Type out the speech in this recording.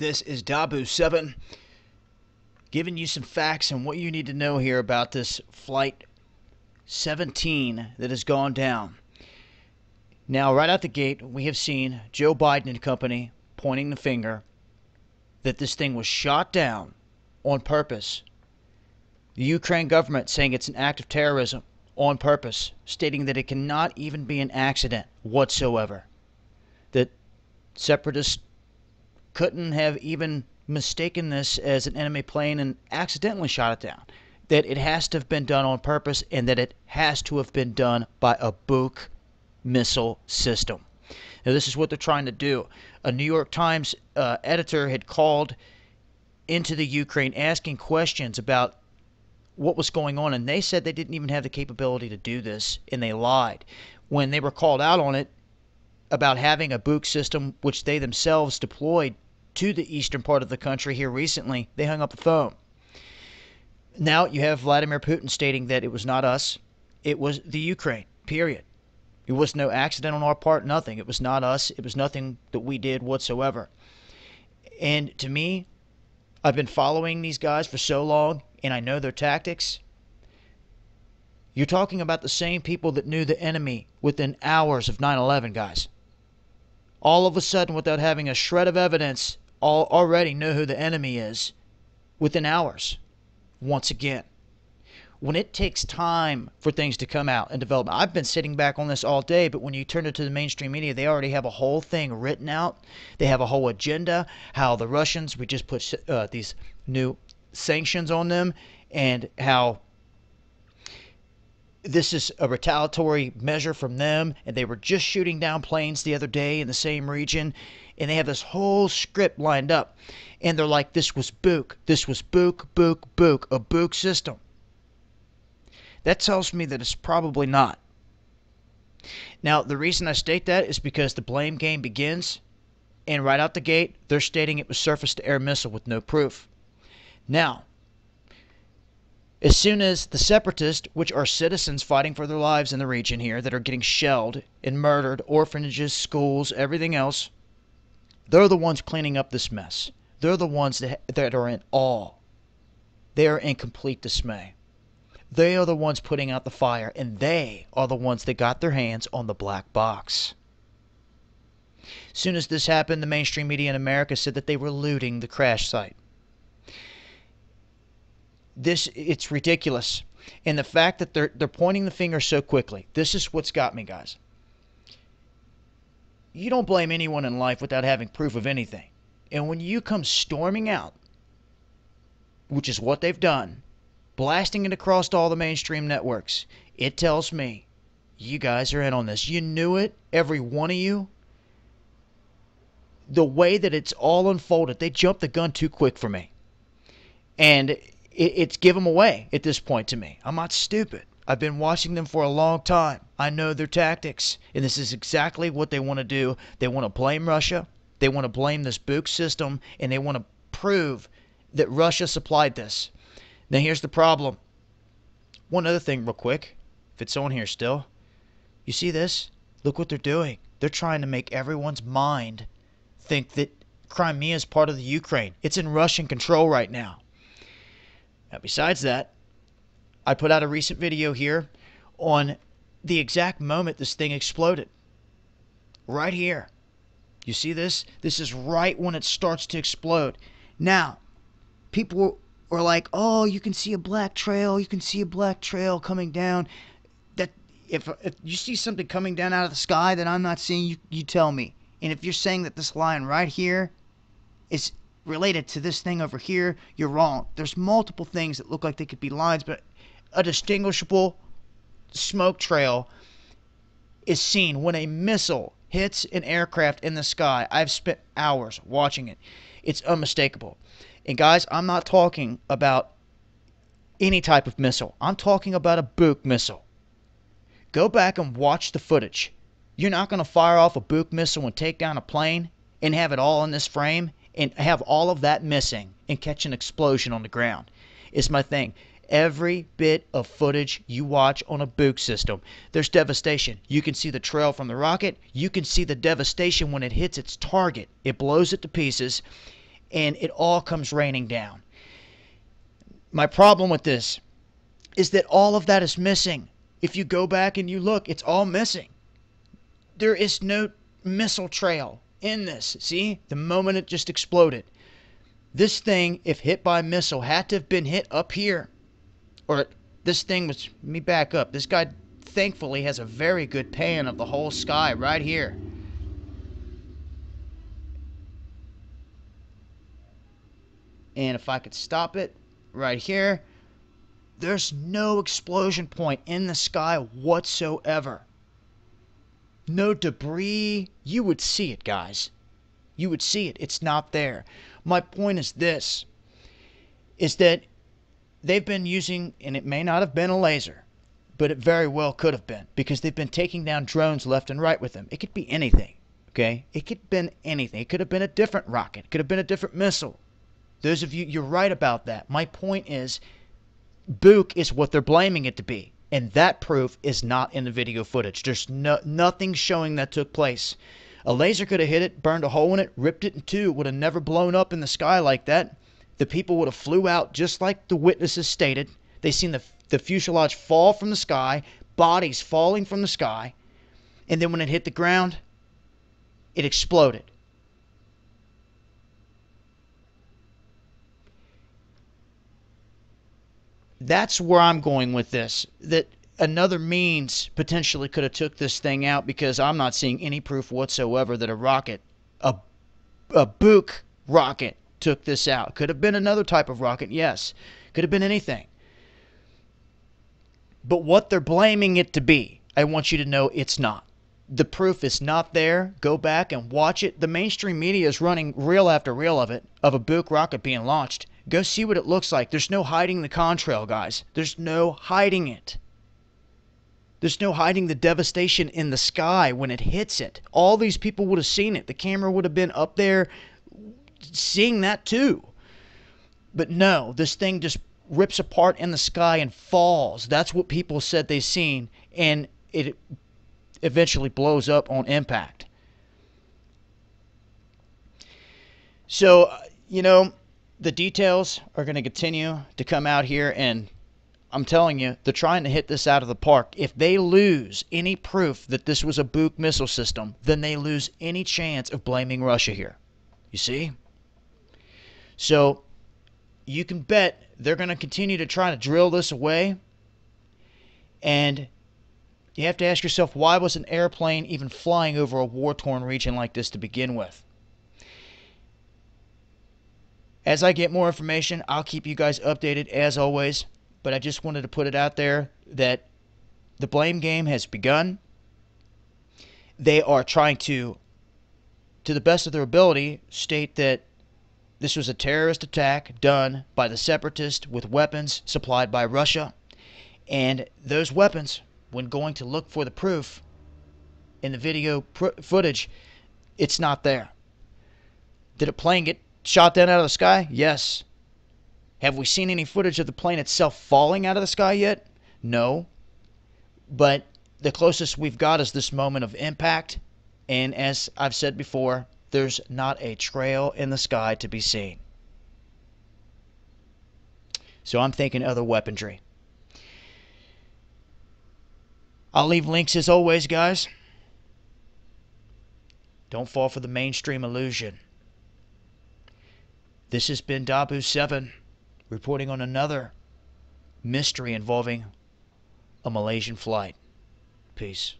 This is Dabu7 giving you some facts and what you need to know here about this Flight 17 that has gone down. Now, right out the gate, we have seen Joe Biden and company pointing the finger that this thing was shot down on purpose. The Ukraine government saying it's an act of terrorism on purpose, stating that it cannot even be an accident whatsoever. That separatists couldn't have even mistaken this as an enemy plane and accidentally shot it down. That it has to have been done on purpose, and that it has to have been done by a Buk missile system. Now, this is what they're trying to do. A New York Times editor had called into the Ukraine asking questions about what was going on, and they said they didn't even have the capability to do this, and they lied. When they were called out on it about having a Buk system, which they themselves deployed to the eastern part of the country here recently, they hung up the phone. Now you have Vladimir Putin stating that it was not us, it was the Ukraine, period. It was no accident on our part, nothing. It was not us, it was nothing that we did whatsoever. And to me, I've been following these guys for so long, and I know their tactics. You're talking about the same people that knew the enemy within hours of 9/11, guys. All of a sudden, without having a shred of evidence, already know who the enemy is within hours. Once again, when it takes time for things to come out and develop, I've been sitting back on this all day, but when you turn it to the mainstream media, they already have a whole thing written out. They have a whole agenda, how the Russians, we just put these new sanctions on them, and how this is a retaliatory measure from them, and they were just shooting down planes the other day in the same region, and they have this whole script lined up, and they're like, this was Buk, Buk, a Buk system. That tells me that it's probably not. Now, the reason I state that is because the blame game begins, and right out the gate, they're stating it was surface-to-air missile with no proof. Now, as soon as the separatists, which are citizens fighting for their lives in the region here that are getting shelled and murdered, orphanages, schools, everything else, they're the ones cleaning up this mess. They're the ones that are in awe. They are in complete dismay. They are the ones putting out the fire, and they are the ones that got their hands on the black box. As soon as this happened, the mainstream media in America said that they were looting the crash site. It's ridiculous. And the fact that they're pointing the finger so quickly, this is what's got me, guys. You don't blame anyone in life without having proof of anything. And when you come storming out, which is what they've done, blasting it across all the mainstream networks, it tells me you guys are in on this. You knew it, every one of you. The way that it's all unfolded, they jumped the gun too quick for me. And it's give them away at this point to me. I'm not stupid. I've been watching them for a long time. I know their tactics, and this is exactly what they want to do. They want to blame Russia. They want to blame this Buk system, and they want to prove that Russia supplied this. Now, here's the problem. One other thing real quick, if it's on here still. You see this? Look what they're doing. They're trying to make everyone's mind think that Crimea is part of the Ukraine. It's in Russian control right now. Now, besides that, I put out a recent video here on the exact moment this thing exploded. Right here. You see this? This is right when it starts to explode. Now, people were like, oh, you can see a black trail. You can see a black trail coming down. That if you see something coming down out of the sky that I'm not seeing, you tell me. And if you're saying that this line right here is related to this thing over here, you're wrong. There's multiple things that look like they could be lines, but a distinguishable smoke trail is seen when a missile hits an aircraft in the sky. I've spent hours watching it. It's unmistakable. And guys, I'm not talking about any type of missile. I'm talking about a Buk missile. Go back and watch the footage. You're not going to fire off a Buk missile and take down a plane and have it all in this frame and have all of that missing and catch an explosion on the ground. It's my thing. Every bit of footage you watch on a Buk system, there's devastation. You can see the trail from the rocket. You can see the devastation when it hits its target. It blows it to pieces. and it all comes raining down. My problem with this is that all of that is missing. If you go back and you look, it's all missing. There is no missile trail in this. See? The moment it just exploded. This thing, if hit by a missile, had to have been hit up here. Or this thing was... Let me back up. This guy thankfully has a very good pan of the whole sky right here. And if I could stop it right here, there's no explosion point in the sky whatsoever. No debris. You would see it, guys. You would see it. It's not there. My point is this, is that they've been using, and it may not have been a laser, but it very well could have been, because they've been taking down drones left and right with them. It could be anything, okay? It could have been anything. It could have been a different rocket. It could have been a different missile. Those of you, you're right about that. My point is, Book is what they're blaming it to be. And that proof is not in the video footage. There's nothing showing that took place. A laser could have hit it, burned a hole in it, ripped it in two. Would have never blown up in the sky like that. The people would have flew out just like the witnesses stated. They seen the fuselage fall from the sky, bodies falling from the sky. And then when it hit the ground, it exploded. That's where I'm going with this. That another means potentially could have took this thing out, because I'm not seeing any proof whatsoever that a rocket, a Book rocket, took this out. Could have been another type of rocket, yes. Could have been anything. But what they're blaming it to be, I want you to know it's not. The proof is not there. Go back and watch it. The mainstream media is running reel after reel of it, of a Book rocket being launched. Go see what it looks like. There's no hiding the contrail, guys. There's no hiding it. There's no hiding the devastation in the sky when it hits it. All these people would have seen it. The camera would have been up there seeing that too. But no, this thing just rips apart in the sky and falls. That's what people said they seen, and it eventually blows up on impact. So, you know, the details are going to continue to come out here, and I'm telling you, they're trying to hit this out of the park. If they lose any proof that this was a Book missile system, then they lose any chance of blaming Russia here. You see? So, you can bet they're going to continue to try to drill this away, and you have to ask yourself, why was an airplane even flying over a war-torn region like this to begin with? As I get more information, I'll keep you guys updated as always. But I just wanted to put it out there that the blame game has begun. They are trying to the best of their ability, state that this was a terrorist attack done by the separatists with weapons supplied by Russia. And those weapons, when going to look for the proof in the video footage, it's not there. Did a plane get shot down out of the sky? Yes. Have we seen any footage of the plane itself falling out of the sky yet? No. But the closest we've got is this moment of impact. And as I've said before, there's not a trail in the sky to be seen. So I'm thinking other weaponry. I'll leave links as always, guys. Don't fall for the mainstream illusion. This has been Dabu7 reporting on another mystery involving a Malaysian flight. Peace.